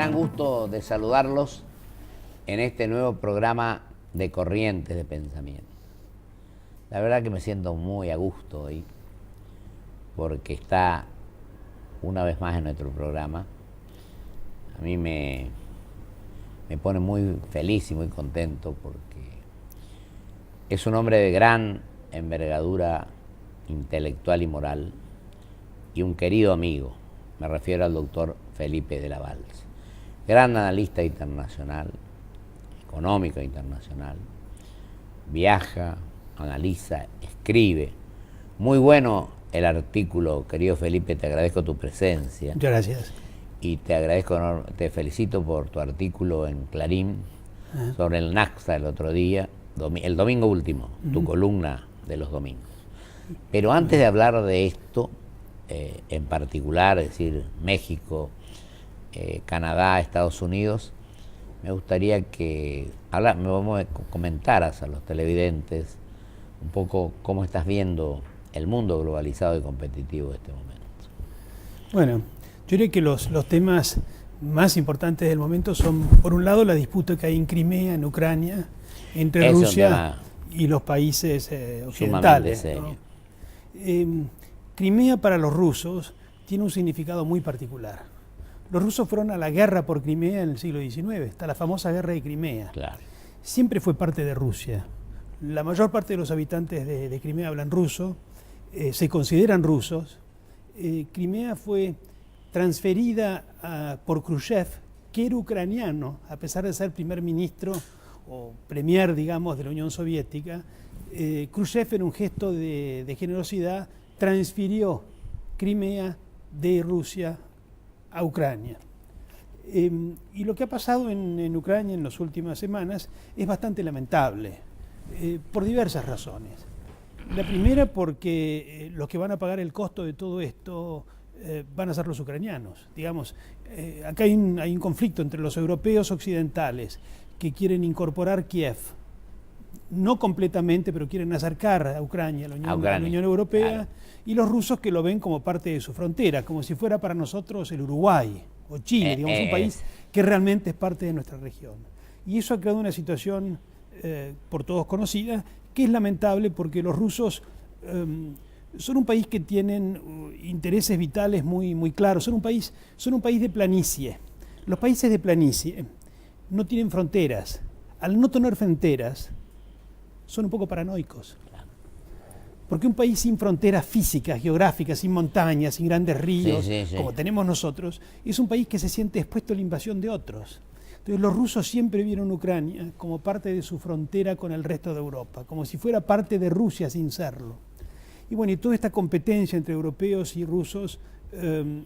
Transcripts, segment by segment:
gran gusto de saludarlos en este nuevo programa de Corrientes de Pensamiento. La verdad que me siento muy a gusto hoy, porque está una vez más en nuestro programa. A mí me pone muy feliz y muy contento, porque es un hombre de gran envergadura intelectual y moral, y un querido amigo. Me refiero al doctor Felipe de la Balsa, gran analista internacional, económico internacional. Viaja, analiza, escribe. Muy bueno el artículo, querido Felipe, te agradezco tu presencia. Muchas gracias. Y te felicito por tu artículo en Clarín sobre el NACSA el otro día, el domingo último, tu columna de los domingos. Pero antes de hablar de esto, en particular, es decir, México, Canadá, Estados Unidos, me gustaría que me comentaras a los televidentes un poco cómo estás viendo el mundo globalizado y competitivo de este momento. Bueno, yo diría que los temas más importantes del momento son, por un lado, la disputa que hay en Crimea, en Ucrania, entre Rusia y los países occidentales, ¿no? Crimea para los rusos tiene un significado muy particular. Los rusos fueron a la guerra por Crimea en el siglo XIX, está la famosa guerra de Crimea. Claro. Siempre fue parte de Rusia. La mayor parte de los habitantes de Crimea hablan ruso, se consideran rusos. Crimea fue transferida por Khrushchev, que era ucraniano, a pesar de ser primer ministro o premier, digamos, de la Unión Soviética. Khrushchev, en un gesto de generosidad, transfirió Crimea de Rusia a Ucrania. Y lo que ha pasado en Ucrania en las últimas semanas es bastante lamentable, por diversas razones. La primera, porque los que van a pagar el costo de todo esto van a ser los ucranianos. Digamos, acá hay un conflicto entre los europeos occidentales que quieren incorporar Kiev, no completamente, pero quieren acercar a Ucrania a la Unión Europea, claro, y los rusos, que lo ven como parte de su frontera, como si fuera para nosotros el Uruguay o Chile, digamos, un país que realmente es parte de nuestra región. Y eso ha creado una situación por todos conocida, que es lamentable, porque los rusos son un país que tienen intereses vitales muy claros, son un país de planicie. Los países de planicie no tienen fronteras. Al no tener fronteras, son un poco paranoicos. Porque un país sin fronteras físicas, geográficas, sin montañas, sin grandes ríos, como tenemos nosotros, es un país que se siente expuesto a la invasión de otros. Entonces los rusos siempre vieron Ucrania como parte de su frontera con el resto de Europa, como si fuera parte de Rusia sin serlo. Y bueno, y toda esta competencia entre europeos y rusos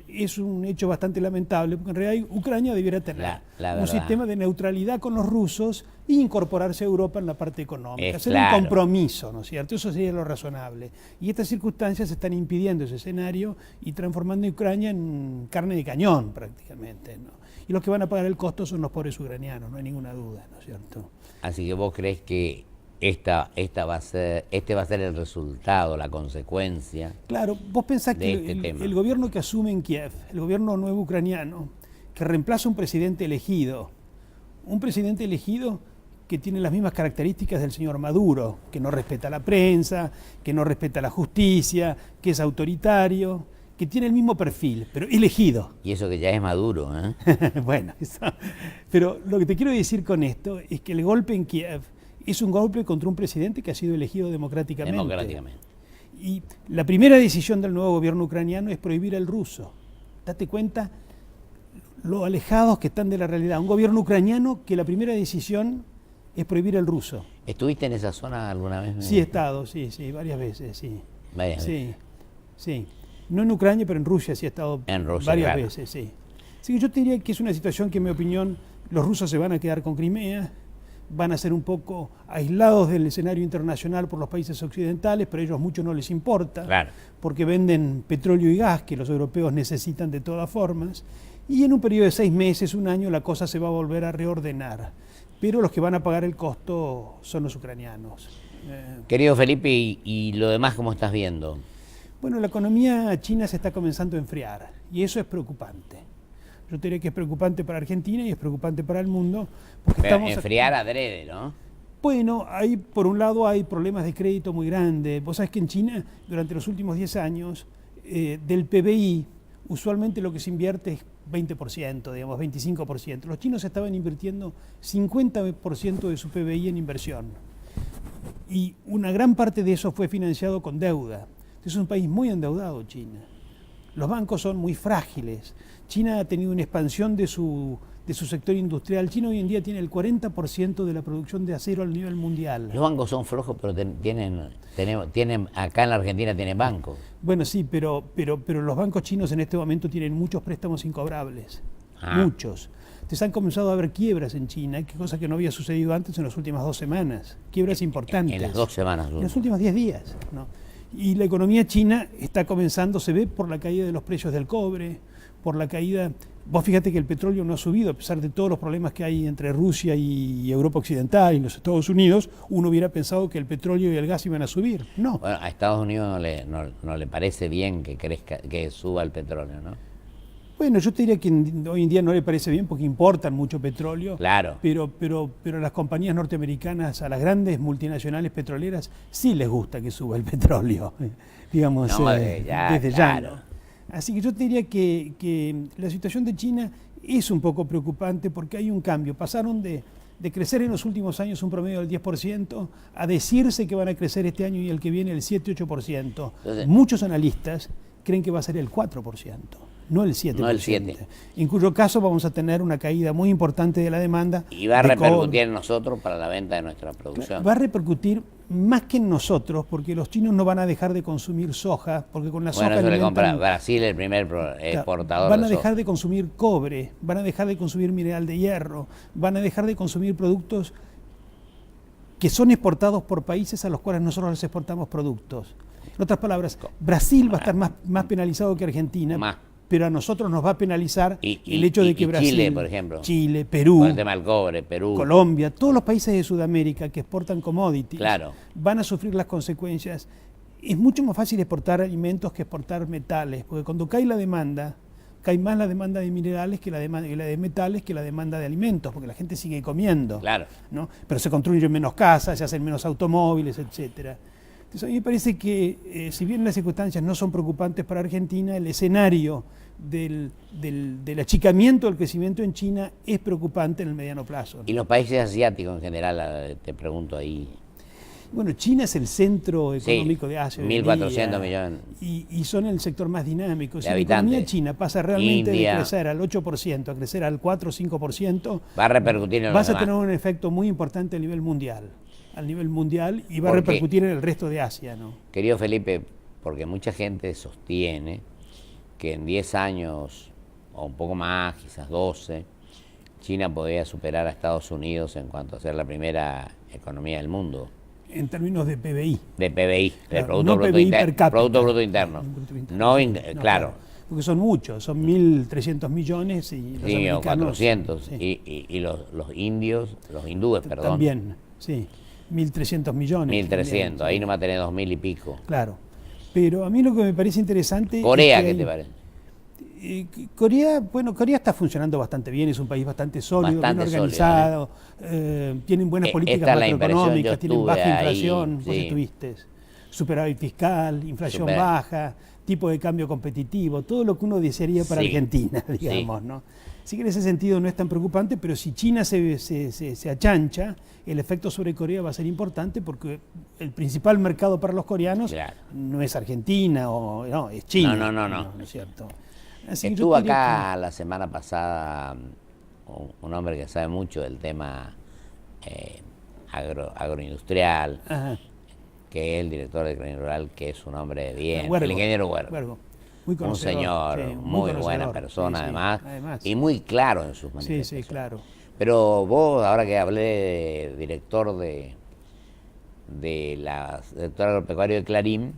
es un hecho bastante lamentable, porque en realidad Ucrania debiera tener un sistema de neutralidad con los rusos e incorporarse a Europa en la parte económica, hacer un compromiso, ¿no es cierto? Eso sería lo razonable. Y estas circunstancias están impidiendo ese escenario y transformando a Ucrania en carne de cañón prácticamente, ¿no? Y los que van a pagar el costo son los pobres ucranianos, no hay ninguna duda, ¿no es cierto? Así que vos crees que este va a ser el resultado, la consecuencia. Claro, vos pensás que el gobierno que asume en Kiev, el gobierno nuevo ucraniano, que reemplaza un presidente elegido que tiene las mismas características del señor Maduro, que no respeta la prensa, que no respeta la justicia, que es autoritario, que tiene el mismo perfil, pero elegido. Y eso que ya es Maduro, ¿eh? Bueno, pero lo que te quiero decir con esto es que el golpe en Kiev es un golpe contra un presidente que ha sido elegido democráticamente. Y la primera decisión del nuevo gobierno ucraniano es prohibir el ruso. Date cuenta lo alejados que están de la realidad. Un gobierno ucraniano que la primera decisión es prohibir el ruso. ¿Estuviste en esa zona alguna vez? Sí, he estado, sí, varias veces, sí. ¿Varias veces? Sí. No en Ucrania, pero en Rusia sí he estado varias veces, sí. Así que yo te diría que es una situación que, en mi opinión, los rusos se van a quedar con Crimea, van a ser un poco aislados del escenario internacional por los países occidentales, pero a ellos mucho no les importa, porque venden petróleo y gas que los europeos necesitan de todas formas, y en un periodo de 6 meses, un año, la cosa se va a volver a reordenar. Pero los que van a pagar el costo son los ucranianos. Querido Felipe, ¿y lo demás cómo estás viendo? Bueno, la economía china se está comenzando a enfriar, y eso es preocupante. Yo diría que es preocupante para Argentina y es preocupante para el mundo. Porque Pero estamos enfriar adrede, ¿no? Bueno, por un lado hay problemas de crédito muy grandes. Vos sabés que en China, durante los últimos 10 años, del PBI, usualmente lo que se invierte es 20%, digamos, 25%. Los chinos estaban invirtiendo 50% de su PBI en inversión. Y una gran parte de eso fue financiado con deuda. Es un país muy endeudado, China. Los bancos son muy frágiles. China ha tenido una expansión de su sector industrial. China hoy en día tiene el 40% de la producción de acero a nivel mundial. Los bancos son flojos, pero tienen acá en la Argentina tienen bancos. Bueno, sí, pero los bancos chinos en este momento tienen muchos préstamos incobrables. Muchos. Entonces han comenzado a haber quiebras en China, cosa que no había sucedido antes en las últimas 2 semanas. Quiebras importantes. En las 2 semanas. En los últimos 10 días, ¿no? Y la economía china está comenzando, se ve por la caída de los precios del cobre, por la caída. Vos fíjate que el petróleo no ha subido, a pesar de todos los problemas que hay entre Rusia y Europa Occidental y los Estados Unidos. Uno hubiera pensado que el petróleo y el gas iban a subir. No. Bueno, a Estados Unidos no le parece bien que suba el petróleo, ¿no? Bueno, yo te diría que hoy en día no le parece bien porque importan mucho petróleo. Claro. Pero a las compañías norteamericanas, a las grandes multinacionales petroleras, sí les gusta que suba el petróleo, digamos, No, desde claro. ya. ¿No? Así que yo te diría que la situación de China es un poco preocupante porque hay un cambio. Pasaron de crecer en los últimos años un promedio del 10% a decirse que van a crecer este año y el que viene el 7-8%. Entonces, muchos analistas creen que va a ser el 4%. No el 7%. No el 7%. En cuyo caso vamos a tener una caída muy importante de la demanda. Y va a repercutir en nosotros para la venta de nuestra producción. Va a repercutir más que en nosotros, porque los chinos no van a dejar de consumir soja, porque con la soja eso le compra Brasil, el primer exportador. Van a dejar de consumir cobre, van a dejar de consumir mineral de hierro, van a dejar de consumir productos que son exportados por países a los cuales nosotros les exportamos productos. En otras palabras, Brasil va a estar más penalizado que Argentina. Pero a nosotros nos va a penalizar el hecho de que Brasil, Chile, por ejemplo, Chile, Perú, con el tema del cobre, Perú, Colombia, todos los países de Sudamérica que exportan commodities, claro, van a sufrir las consecuencias. Es mucho más fácil exportar alimentos que exportar metales, porque cuando cae la demanda, cae más la demanda de minerales que la de metales que la demanda de alimentos, porque la gente sigue comiendo, claro, ¿no? Pero se construyen menos casas, se hacen menos automóviles, etcétera. Entonces a mí me parece que, si bien las circunstancias no son preocupantes para Argentina, el escenario del achicamiento del crecimiento en China es preocupante en el mediano plazo, ¿no? Y los países asiáticos en general, te pregunto ahí. Bueno, China es el centro económico de Asia. 1.400 millones. Y son el sector más dinámico. Si la habitantes. economía china pasa realmente India, de crecer al 8% a crecer al 4 o 5%, va a repercutir en vas los a tener un efecto muy importante a nivel mundial. Y va a Porque, repercutir en el resto de Asia, ¿no? Querido Felipe, porque mucha gente sostiene que en 10 años, o un poco más, quizás 12, China podría superar a Estados Unidos en cuanto a ser la primera economía del mundo. En términos de PBI. De PBI, claro, de Producto no Bruto PBI Interno. per cápita. Producto Bruto Interno. Claro. Porque son muchos, son 1.300 millones y los sí, o 400. Sí. Y los indios, los hindúes, perdón. También, sí. 1.300 millones. 1.300, ahí no va a tener 2.000 y pico. Claro. Pero a mí lo que me parece interesante... Corea, ¿qué te parece? Corea está funcionando bastante bien, es un país bastante sólido, bien organizado, tienen buenas políticas macroeconómicas, tienen baja inflación, vos estuviste, superávit fiscal, inflación baja, tipo de cambio competitivo, todo lo que uno desearía para Argentina, digamos, ¿no? Así que en ese sentido no es tan preocupante, pero si China se achancha, el efecto sobre Corea va a ser importante porque el principal mercado para los coreanos no es Argentina no, es China. No es cierto. Así estuvo acá la semana pasada un hombre que sabe mucho del tema agroindustrial, que es el director de Crónica Rural, que es un hombre bien, el ingeniero Huergo. Un señor, muy buena persona además, y muy claro en sus manifestaciones. Sí, claro. Pero vos, ahora que hablé de director de la sector agropecuario de Clarín,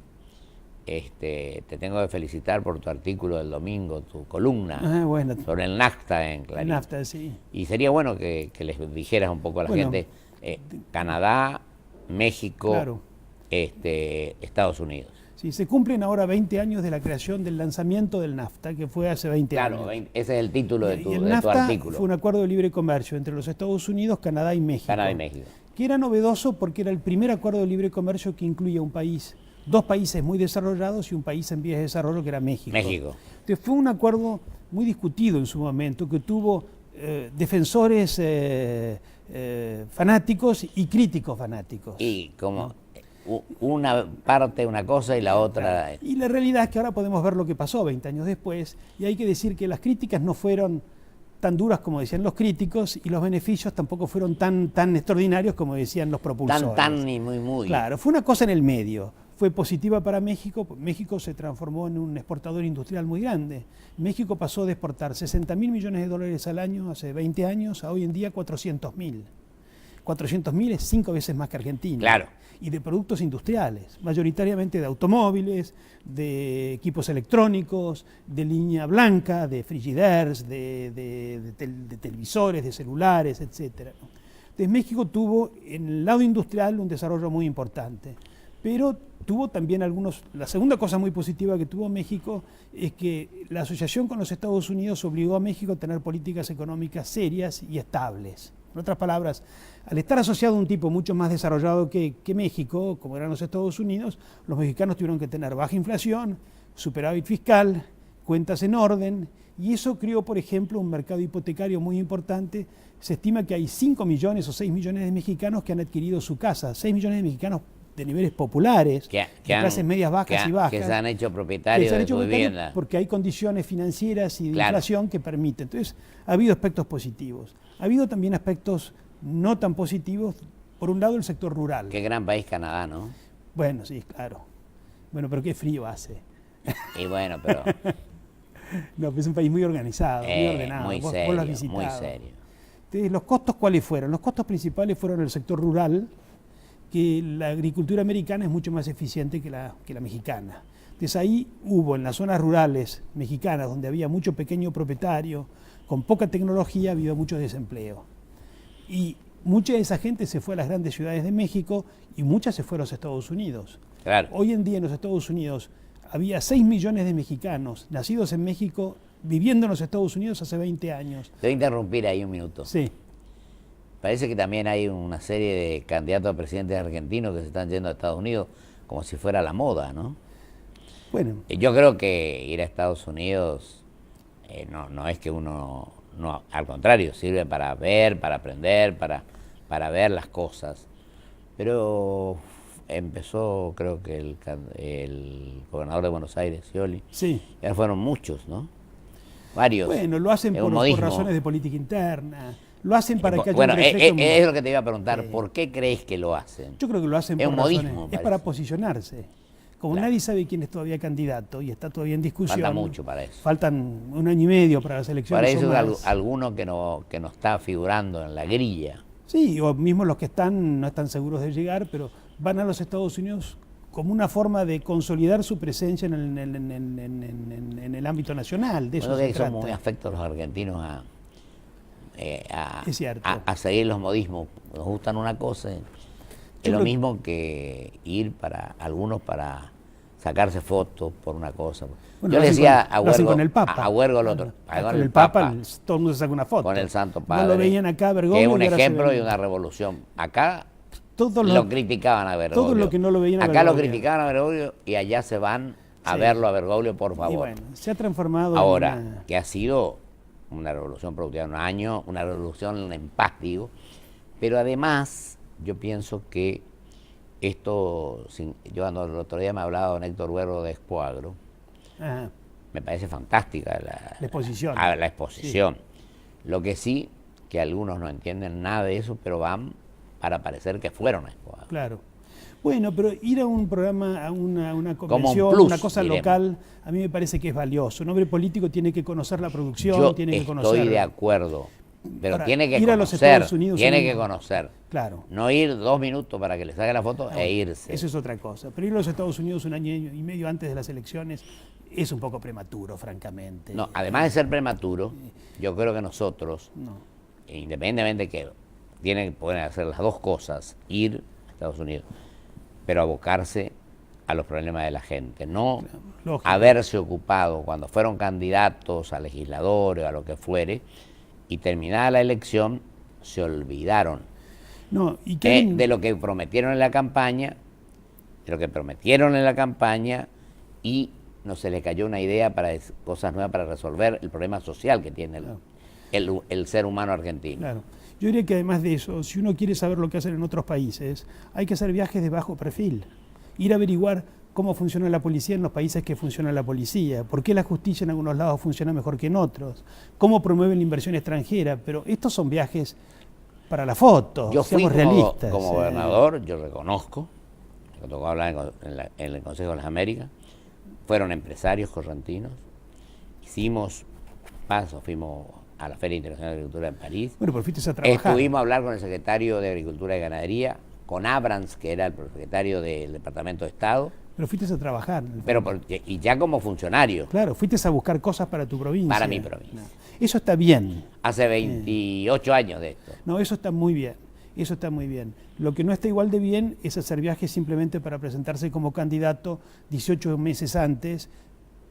te tengo que felicitar por tu artículo del domingo, tu columna sobre el NAFTA en Clarín. NAFTA, sí. Y sería bueno que les dijeras un poco a la gente, Canadá, México, Estados Unidos. Sí, se cumplen ahora 20 años de la creación del lanzamiento del NAFTA, que fue hace 20 años. Claro, ese es el título de Y tu, el de tu NAFTA artículo. fue un acuerdo de libre comercio entre los Estados Unidos, Canadá y México. Canadá y México. Que era novedoso porque era el primer acuerdo de libre comercio que incluía un país, dos países muy desarrollados y un país en vías de desarrollo que era México. México. Entonces fue un acuerdo muy discutido en su momento, que tuvo defensores fanáticos y críticos fanáticos. Y como una parte una cosa y la otra... Claro. Y la realidad es que ahora podemos ver lo que pasó 20 años después, y hay que decir que las críticas no fueron tan duras como decían los críticos, y los beneficios tampoco fueron tan extraordinarios como decían los propulsores. Tan ni muy. Claro, fue una cosa en el medio. Fue positiva para México. México se transformó en un exportador industrial muy grande. México pasó de exportar 60.000 millones de dólares al año hace 20 años a hoy en día 400.000. 400.000 es 5 veces más que Argentina. Claro. Y de productos industriales, mayoritariamente de automóviles, de equipos electrónicos, de línea blanca, de frigideers, de televisores, de celulares, etc. Entonces México tuvo en el lado industrial un desarrollo muy importante, pero tuvo también algunos... La segunda cosa muy positiva que tuvo México es que la asociación con los Estados Unidos obligó a México a tener políticas económicas serias y estables. En otras palabras, al estar asociado a un tipo mucho más desarrollado que México, como eran los Estados Unidos, los mexicanos tuvieron que tener baja inflación, superávit fiscal, cuentas en orden, y eso creó, por ejemplo, un mercado hipotecario muy importante. Se estima que hay 5 millones o 6 millones de mexicanos que han adquirido su casa, 6 millones de mexicanos de niveles populares, de clases medias bajas y bajas. Que se han hecho propietarios de su vivienda. Porque hay condiciones financieras y de inflación que permiten. Entonces, ha habido aspectos positivos. Ha habido también aspectos no tan positivos. Por un lado, el sector rural. Qué gran país Canadá, ¿no? Bueno, sí, claro. Bueno, pero qué frío hace. Y bueno, pero... No, pues es un país muy organizado, muy ordenado. Muy vos serio, lo has visitado. muy serio. Entonces, ¿los costos cuáles fueron? Los costos principales fueron el sector rural, que la agricultura americana es mucho más eficiente que la mexicana. Entonces ahí hubo en las zonas rurales mexicanas, donde había mucho pequeño propietario, con poca tecnología, había mucho desempleo. Y mucha de esa gente se fue a las grandes ciudades de México y mucha se fue a los Estados Unidos. Claro. Hoy en día en los Estados Unidos había 6 millones de mexicanos nacidos en México, viviendo en los Estados Unidos hace 20 años. Te voy a interrumpir ahí un minuto. Sí. Parece que también hay una serie de candidatos a presidentes argentinos que se están yendo a Estados Unidos como si fuera la moda, ¿no? Bueno. Yo creo que ir a Estados Unidos no es que uno... No, al contrario, sirve para ver, para aprender, para ver las cosas. Pero empezó, creo que el gobernador de Buenos Aires, Scioli. Sí. Ya fueron muchos, ¿no? Varios. Bueno, lo hacen por razones de política interna. Lo hacen para que haya un reflejo. Es lo que te iba a preguntar. ¿Por qué crees que lo hacen? Yo creo que lo hacen es por un razones. modismo, es para posicionarse. Como nadie sabe quién es todavía candidato y está todavía en discusión. Falta mucho para eso. Faltan 1 año y medio para las elecciones. Para eso alguno que no está figurando en la grilla. Sí, o mismo los que no están seguros de llegar, pero van a los Estados Unidos como una forma de consolidar su presencia en el ámbito nacional. De eso se trata. Son muy afectos los argentinos es cierto. a seguir los modismos. Nos gustan una cosa, es lo mismo que ir para algunos para sacarse fotos por una cosa. Bueno, yo le decía a Huergo, el Papa. A Huergo el otro. Con el Papa todo el mundo se saca una foto. Con el Santo Padre. No lo veían acá a Bergoglio. Que es un ejemplo y una revolución. Acá lo criticaban a Bergoglio. Todo lo que no lo veían a Bergoglio. Acá lo criticaban a Bergoglio y allá se van a verlo a Bergoglio, por favor. Y bueno, se ha transformado ahora, que ha sido una revolución productiva en un año, una revolución en paz, digo, pero además yo pienso que esto, yo el otro día me hablaba don Héctor Huergo de Expo Agro, me parece fantástica la exposición. La exposición. Sí. Lo que sí, que algunos no entienden nada de eso, pero van para parecer que fueron a Expo Agro. Claro. Bueno, pero ir a un programa, a una convención, un plus, una cosa local, a mí me parece que es valioso. Un hombre político tiene que conocer la producción, tiene que conocer... Estoy de acuerdo, pero ahora, tiene que ir conocer, a los Estados Unidos tiene que conocer. Claro. No ir 2 minutos para que le saque la foto e irse. Eso es otra cosa. Pero ir a los Estados Unidos 1 año y medio antes de las elecciones es un poco prematuro, francamente. No, además de ser prematuro, yo creo que nosotros, independientemente que pueden hacer las dos cosas, ir a Estados Unidos, pero abocarse a los problemas de la gente, no Lógico. haberse ocupado cuando fueron candidatos a legisladores o a lo que fuere, y terminada la elección se olvidaron No, y de lo que prometieron en la campaña, y no se les cayó una idea para cosas nuevas para resolver el problema social que tiene el ser humano argentino. Claro. Yo diría que además de eso, si uno quiere saber lo que hacen en otros países, hay que hacer viajes de bajo perfil. Ir a averiguar cómo funciona la policía en los países que funciona la policía, por qué la justicia en algunos lados funciona mejor que en otros, cómo promueven la inversión extranjera, pero estos son viajes para la foto, Yo fui seamos realistas. como gobernador, yo reconozco, me tocó hablar en el Consejo de las Américas, fueron empresarios correntinos, fuimos a la Feria Internacional de Agricultura en París. Bueno, pero fuiste a trabajar. Estuvimos a hablar con el secretario de Agricultura y Ganadería, con Abrams, que era el secretario del Departamento de Estado. Pero fuiste a trabajar. Y ya como funcionario. Claro, fuiste a buscar cosas para tu provincia. Para mi provincia. No. Eso está bien. Hace 28 años de esto. No, eso está muy bien. Eso está muy bien. Lo que no está igual de bien es hacer viajes simplemente para presentarse como candidato 18 meses antes,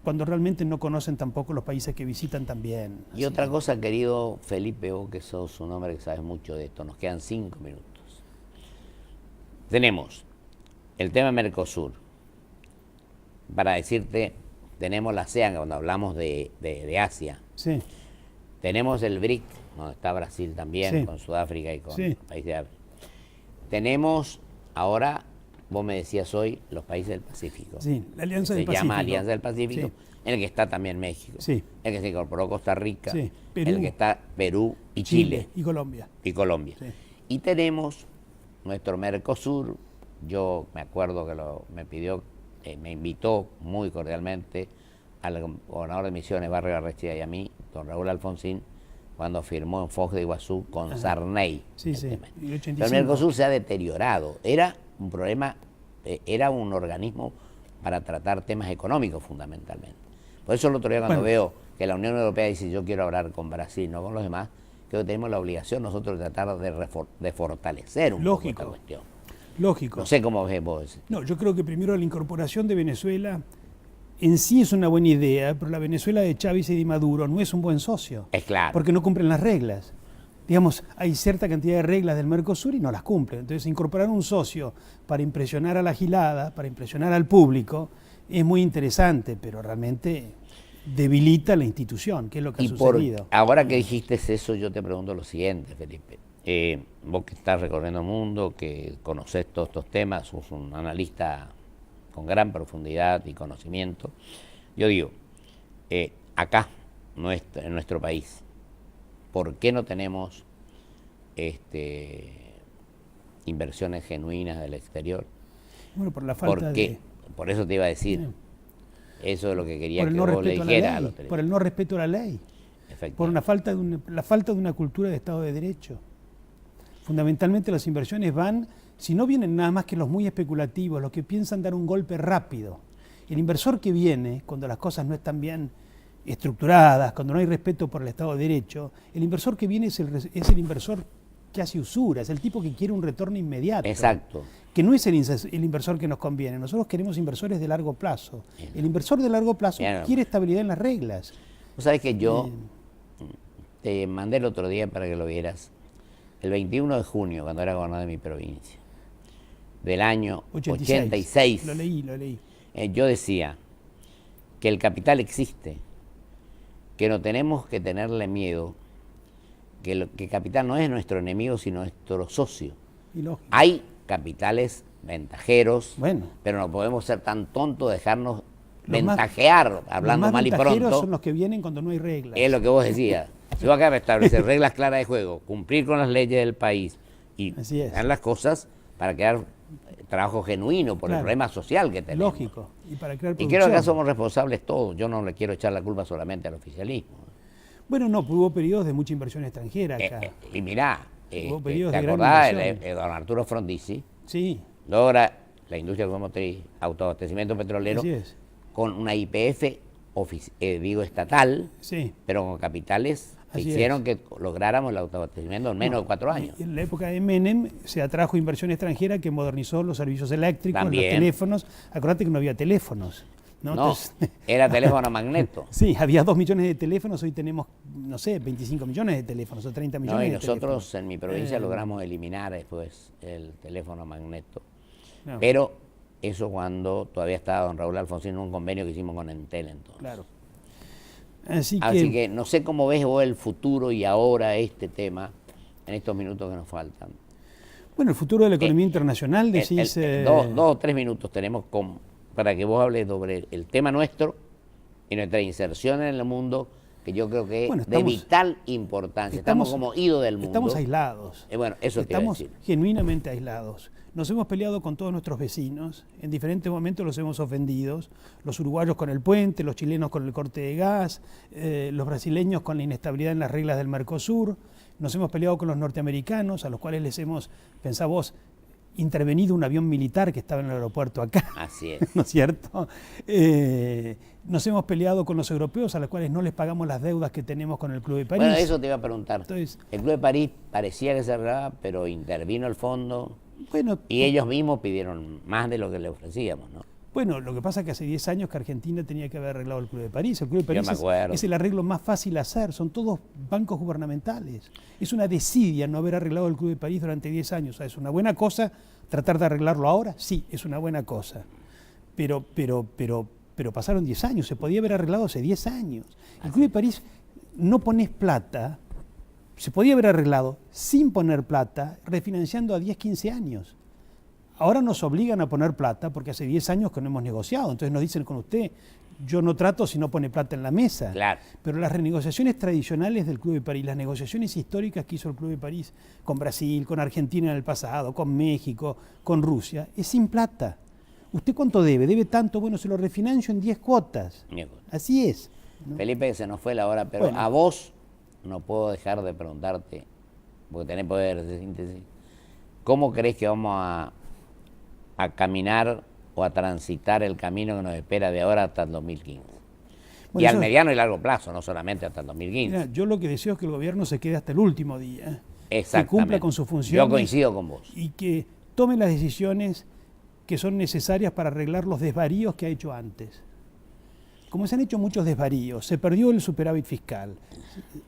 cuando realmente no conocen tampoco los países que visitan también. Y otra cosa, querido Felipe, vos que sos un hombre que sabes mucho de esto, nos quedan 5 minutos. Tenemos el tema Mercosur. Para decirte, tenemos la ASEAN, cuando hablamos de Asia. Sí. Tenemos el BRIC, donde está Brasil también, Sí. con Sudáfrica y con Sí. países de África. Tenemos ahora, vos me decías hoy, los países del Pacífico. Sí, la Alianza del Se llama Pacífico. Alianza del Pacífico, Sí. en el que está también México, Sí. en el que se incorporó Costa Rica, Sí. Perú. en el que está Perú y Chile y Colombia. y Colombia. Sí. Y tenemos nuestro Mercosur. Yo me acuerdo que me invitó muy cordialmente al gobernador de Misiones, Barrio Arrechea, y a mí, don Raúl Alfonsín, cuando firmó en Foz de Iguazú con Sarney. Sí, sí. tema. Y el Pero 85. el Mercosur se ha deteriorado. Era un problema, era un organismo para tratar temas económicos fundamentalmente. Por eso el otro día cuando veo que la Unión Europea dice yo quiero hablar con Brasil, no con los demás, creo que tenemos la obligación nosotros de tratar de fortalecer un poco esta cuestión. Lógico. No sé cómo ves vos. No, yo creo que primero la incorporación de Venezuela en sí es una buena idea, pero la Venezuela de Chávez y de Maduro no es un buen socio. Es claro. Porque no cumplen las reglas. Digamos, hay cierta cantidad de reglas del Mercosur y no las cumplen. Entonces, incorporar un socio para impresionar a la gilada, para impresionar al público, es muy interesante, pero realmente debilita la institución, que es lo que ha sucedido. Ahora que dijiste eso, yo te pregunto lo siguiente, Felipe. Vos que estás recorriendo el mundo, que conocés todos estos temas, sos un analista con gran profundidad y conocimiento. Yo digo, acá, en nuestro país, ¿por qué no tenemos inversiones genuinas del exterior? Bueno, por la falta de... Por eso te iba a decir, eso es lo que quería por el que no vos le respeto a la dijeras a ley, los por el no respeto a la ley, por la falta de una cultura de Estado de Derecho. Fundamentalmente las inversiones van, si no vienen nada más que los muy especulativos, los que piensan dar un golpe rápido. El inversor que viene, cuando las cosas no están bien estructuradas, cuando no hay respeto por el Estado de Derecho, el inversor que viene es el inversor que hace usura, es el tipo que quiere un retorno inmediato. Exacto. Que no es el inversor que nos conviene. Nosotros queremos inversores de largo plazo. El inversor de largo plazo quiere estabilidad en las reglas. Vos sabés que yo te mandé el otro día para que lo vieras. El 21 de junio, cuando era gobernador de mi provincia, del año 86. Lo leí. Yo decía que el capital existe, que no tenemos que tenerle miedo, que el capital no es nuestro enemigo, sino nuestro socio. Hay capitales ventajeros, pero no podemos ser tan tontos de dejarnos ventajear, hablando mal y pronto. Los ventajeros son los que vienen cuando no hay reglas. Es lo que vos decías. Si vos acá establecer reglas claras de juego, cumplir con las leyes del país y dar las cosas para crear trabajo genuino por el problema social que tenemos. Lógico. Y para crear producción. Y creo que acá somos responsables todos. Yo no le quiero echar la culpa solamente al oficialismo. Bueno, no, hubo periodos de mucha inversión extranjera acá. Y mirá, hubo periodos ¿te de gran acordás? inversión. Don Arturo Frondizi logra la industria automotriz, autoabastecimiento petrolero, Así es. con una YPF estatal, sí, pero con capitales hicieron que lográramos el autoabastecimiento en menos de 4 años. En la época de Menem se atrajo inversión extranjera que modernizó los servicios eléctricos, También. los teléfonos. Acordate que no había teléfonos. No, Entonces, era teléfono magneto. Sí, había 2 millones de teléfonos, hoy tenemos, no sé, 25 millones de teléfonos o 30 millones Y de teléfonos. nosotros en mi provincia logramos eliminar después el teléfono magneto. No. Pero eso cuando todavía estaba don Raúl Alfonsín en un convenio que hicimos con Entel entonces. Claro. Así que no sé cómo ves vos el futuro y ahora este tema en estos minutos que nos faltan. Bueno, el futuro de la economía internacional, decís... 2 o 3 minutos tenemos para que vos hables sobre el tema nuestro y nuestra inserción en el mundo, que yo creo que es de vital importancia. Estamos como ido del mundo. Estamos aislados. Bueno, eso te iba a decir. Estamos genuinamente aislados. Nos hemos peleado con todos nuestros vecinos, en diferentes momentos los hemos ofendido, los uruguayos con el puente, los chilenos con el corte de gas, los brasileños con la inestabilidad en las reglas del Mercosur, nos hemos peleado con los norteamericanos, a los cuales les hemos, pensá vos, intervenido un avión militar que estaba en el aeropuerto acá. Así es. ¿No es cierto? Nos hemos peleado con los europeos, a los cuales no les pagamos las deudas que tenemos con el Club de París. Bueno, eso te iba a preguntar. Entonces, el Club de París parecía que cerraba, pero intervino el fondo. Bueno, y ellos mismos pidieron más de lo que le ofrecíamos, ¿no? Bueno, lo que pasa es que hace 10 años que Argentina tenía que haber arreglado el Club de París. El Club de París es el arreglo más fácil a hacer, son todos bancos gubernamentales. Es una desidia no haber arreglado el Club de París durante 10 años. O sea, ¿es una buena cosa tratar de arreglarlo ahora? Sí, es una buena cosa. Pero pasaron 10 años, se podía haber arreglado hace 10 años. El Club de París no pones plata, se podía haber arreglado sin poner plata, refinanciando a 10, 15 años. Ahora nos obligan a poner plata porque hace 10 años que no hemos negociado. Entonces nos dicen con usted, yo no trato si no pone plata en la mesa. Claro. Pero las renegociaciones tradicionales del Club de París, las negociaciones históricas que hizo el Club de París con Brasil, con Argentina en el pasado, con México, con Rusia, es sin plata. ¿Usted cuánto debe? Debe tanto, bueno, se lo refinancio en 10 cuotas. Así es, ¿no? Felipe, se nos fue la hora, pero bueno, a vos no puedo dejar de preguntarte, porque tenés poder de síntesis, ¿cómo crees que vamos a caminar o a transitar el camino que nos espera de ahora hasta el 2015? Bueno, y al mediano y largo plazo, no solamente hasta el 2015. Mira, yo lo que deseo es que el gobierno se quede hasta el último día, que Exactamente. cumpla con su función. Yo coincido con vos. Y que tome las decisiones que son necesarias para arreglar los desvaríos que ha hecho antes. Como se han hecho muchos desvaríos, se perdió el superávit fiscal,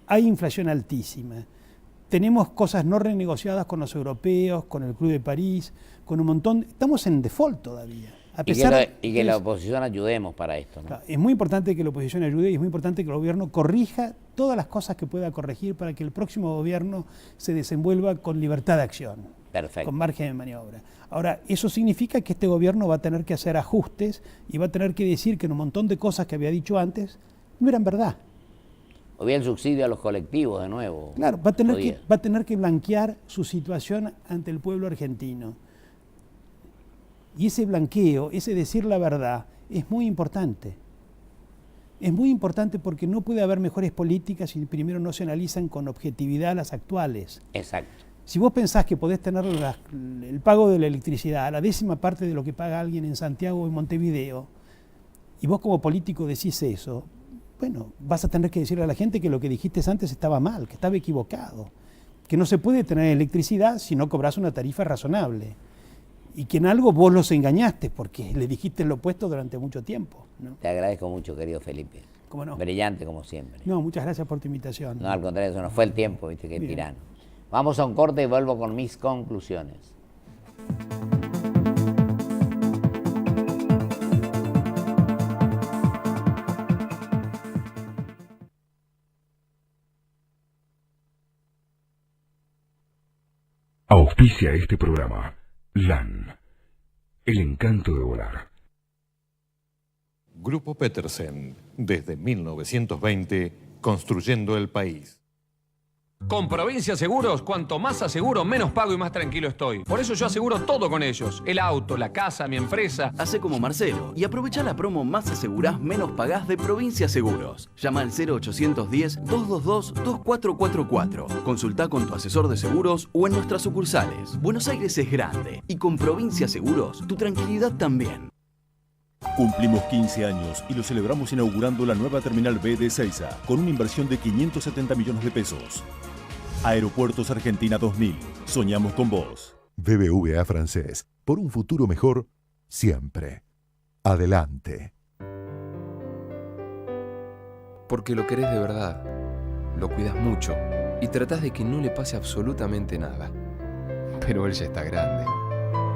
hay inflación altísima, tenemos cosas no renegociadas con los europeos, con el Club de París, con un montón, estamos en default todavía. A pesar y que la oposición ayudemos para esto, ¿no? Claro, es muy importante que la oposición ayude y es muy importante que el gobierno corrija todas las cosas que pueda corregir para que el próximo gobierno se desenvuelva con libertad de acción. Perfecto. Con margen de maniobra. Ahora, eso significa que este gobierno va a tener que hacer ajustes y va a tener que decir que un montón de cosas que había dicho antes no eran verdad. O bien el subsidio a los colectivos de nuevo. Claro, va a tener que blanquear su situación ante el pueblo argentino. Y ese blanqueo, ese decir la verdad, es muy importante. Es muy importante porque no puede haber mejores políticas si primero no se analizan con objetividad las actuales. Exacto. Si vos pensás que podés tener el pago de la electricidad a la 10ª parte de lo que paga alguien en Santiago o en Montevideo, y vos como político decís eso, bueno, vas a tener que decirle a la gente que lo que dijiste antes estaba mal, que estaba equivocado, que no se puede tener electricidad si no cobras una tarifa razonable, y que en algo vos los engañaste porque le dijiste lo opuesto durante mucho tiempo, ¿no? Te agradezco mucho, querido Felipe. ¿Cómo no? Brillante como siempre. No, muchas gracias por tu invitación. No, al contrario, eso nos fue el tiempo, viste, que tirano. Vamos a un corte y vuelvo con mis conclusiones. Auspicia este programa LAN, el encanto de volar. Grupo Petersen, desde 1920, construyendo el país. Con Provincia Seguros, cuanto más aseguro, menos pago y más tranquilo estoy. Por eso yo aseguro todo con ellos. El auto, la casa, mi empresa. Hacé como Marcelo y aprovecha la promo Más asegurás, menos pagás de Provincia Seguros. Llama al 0810-222-2444. Consultá con tu asesor de seguros o en nuestras sucursales. Buenos Aires es grande y con Provincia Seguros, tu tranquilidad también. Cumplimos 15 años y lo celebramos inaugurando la nueva Terminal B de Ezeiza con una inversión de 570 millones de pesos. Aeropuertos Argentina 2000. Soñamos con vos. BBVA Francés. Por un futuro mejor, siempre. Adelante. Porque lo querés de verdad, lo cuidas mucho y tratás de que no le pase absolutamente nada. Pero él ya está grande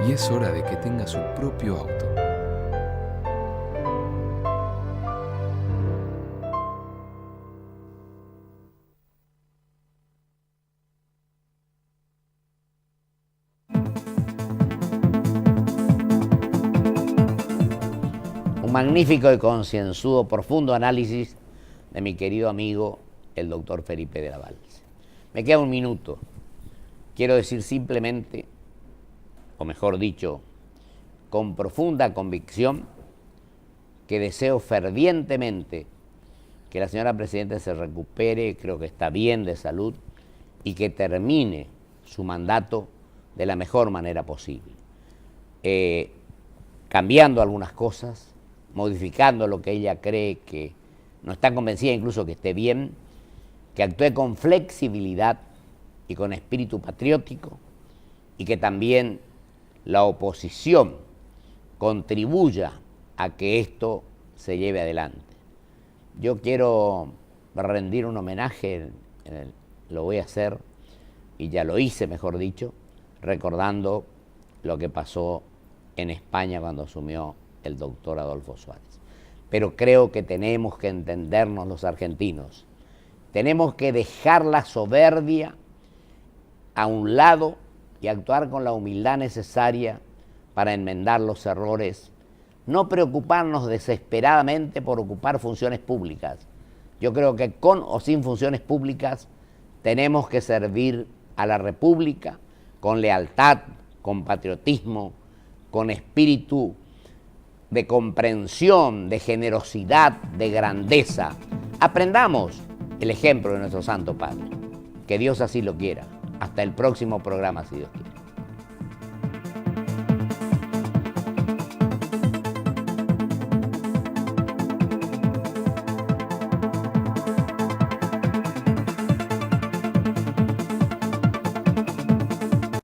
y es hora de que tenga su propio auto. Un magnífico y concienzudo, profundo análisis de mi querido amigo, el doctor Felipe de la Balse. Me queda un minuto. Quiero decir simplemente, o mejor dicho, con profunda convicción, que deseo fervientemente que la señora Presidenta se recupere, creo que está bien de salud, y que termine su mandato de la mejor manera posible. Cambiando algunas cosas, modificando lo que ella cree que no está convencida incluso que esté bien, que actúe con flexibilidad y con espíritu patriótico, y que también la oposición contribuya a que esto se lleve adelante. Yo quiero rendir un homenaje, lo voy a hacer, y ya lo hice, mejor dicho, recordando lo que pasó en España cuando asumió el doctor Adolfo Suárez. Pero creo que tenemos que entendernos los argentinos. Tenemos que dejar la soberbia a un lado y actuar con la humildad necesaria para enmendar los errores. No preocuparnos desesperadamente por ocupar funciones públicas. Yo creo que con o sin funciones públicas tenemos que servir a la República con lealtad, con patriotismo, con espíritu de comprensión, de generosidad, de grandeza. Aprendamos el ejemplo de nuestro Santo Padre. Que Dios así lo quiera. Hasta el próximo programa, si Dios quiere.